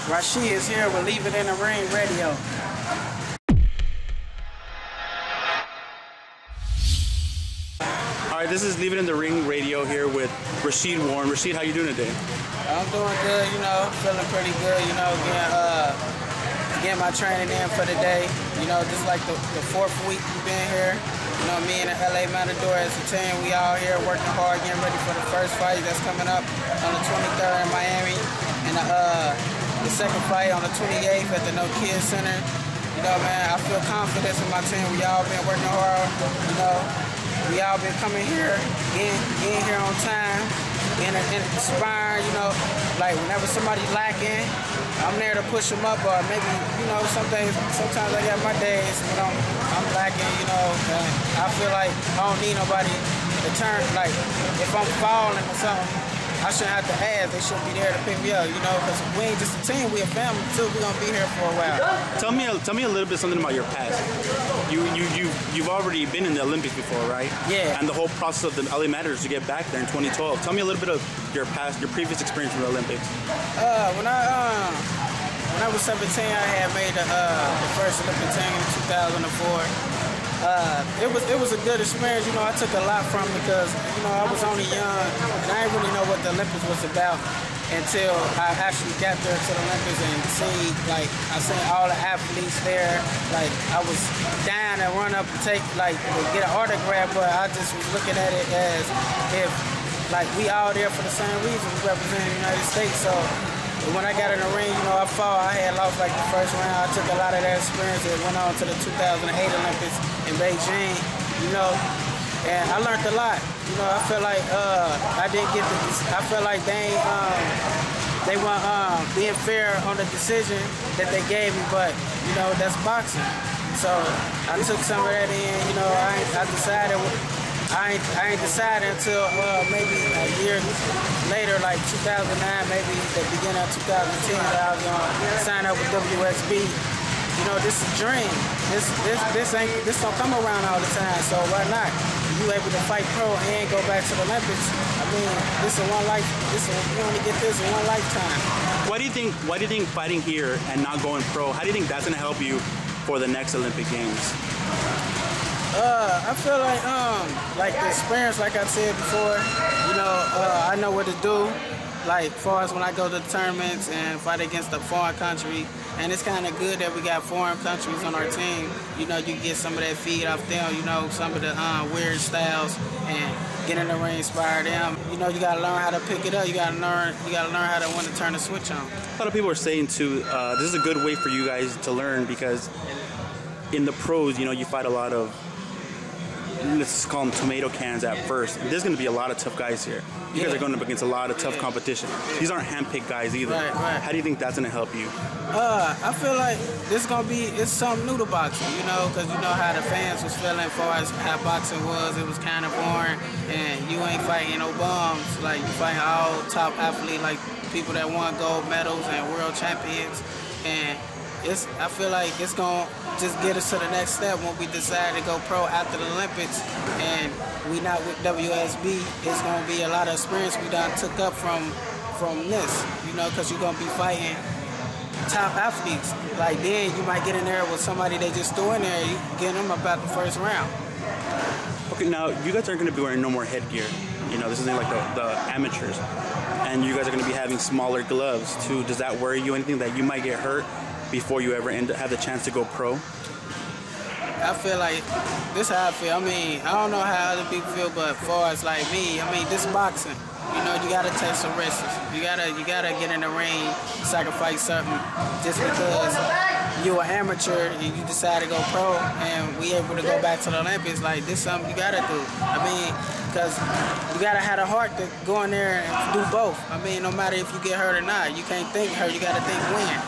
Rau'shee is here with Leave It in the Ring Radio. All right, this is Leave It in the Ring Radio here with Rau'shee Warren. Rau'shee, how you doing today? I'm doing good, feeling pretty good, getting my training in for the day. Just like the fourth week we've been here. Me and the LA Matadors as a team, we all here working hard, getting ready for the first fight that's coming up on the 23rd in Miami. And the second fight on the 28th at the No Kids Center. Man, I feel confidence in my team. We all been working hard, We all been coming here, getting here on time, and inspiring, like whenever somebody's lacking, I'm there to push them up, or maybe, sometimes I got my days, I'm lacking, and I feel like I don't need nobody to turn, like, if I'm falling or something, I shouldn't have to ask. They should be there to pick me up, because we ain't just a team, we a family too. We're gonna be here for a while. Tell me a little bit something about your past. You've already been in the Olympics before, right? Yeah. And the whole process of the LA Matadors to get back there in 2012. Tell me a little bit of your previous experience from the Olympics. When I was 17, I had made the first Olympic team in 2004. It was a good experience. I took a lot from it because I was only young and I didn't really know what the Olympics was about until I actually got there to the Olympics and I seen all the athletes there. Like, I was dying to run up and get an autograph, but I just was looking at it as if we all there for the same reason. We represent the United States. So when I got in the ring, I fought. I had lost the first round. I took a lot of that experience and went on to the 2008 Olympics in Beijing, and I learned a lot. I feel like I didn't get I feel like they weren't being fair on the decision that they gave me, but that's boxing. So I took some of that in. I ain't decided until maybe a year later, like 2009, maybe the beginning of 2010, that I was gonna sign up with W.S.B. This is a dream. This don't come around all the time. So why not? You able to fight pro and go back to the Olympics? I mean, this is one life. You only get this in one lifetime. Why do you think fighting here and not going pro? How do you think that's gonna help you for the next Olympic Games? I feel like the experience, like I said before, I know what to do. Like, far as when I go to the tournaments and fight against a foreign country, and it's kind of good that we got foreign countries on our team. You get some of that feed off them, some of the weird styles, and get in the ring, inspire them. You gotta learn how to pick it up. You gotta learn how to when to turn the switch on. A lot of people are saying too, this is a good way for you guys to learn, because in the pros, you fight a lot of, let's call them tomato cans at first. There's going to be a lot of tough guys here. You guys are going up against a lot of tough competition. These aren't hand-picked guys either. Right. How do you think that's going to help you? I feel like it's something new to boxing, because how the fans was feeling as far as how boxing was. It was kind of boring, and you ain't fighting no bums. Like, you fighting all top athletes, like people that won gold medals and world champions, and I feel like it's going to just get us to the next step when we decide to go pro after the Olympics, and we not with W.S.B. It's going to be a lot of experience we done took up from this, because you're going to be fighting top athletes. Like, then you might get in there with somebody they just threw in there, you get them about the first round. Okay, now you guys aren't going to be wearing no more headgear. This isn't like the amateurs, and you guys are going to be having smaller gloves too. Does that worry you? Anything that you might get hurt before you ever have the chance to go pro? I feel like this is how I feel. I mean, I don't know how other people feel, but as far as like me, this boxing. You gotta take some risks. You gotta get in the ring, sacrifice something just because you're an amateur and you decide to go pro and we able to go back to the Olympics. Like, this is something you gotta do. Because you gotta have the heart to go in there and do both. No matter if you get hurt or not, you can't think hurt. You gotta think win.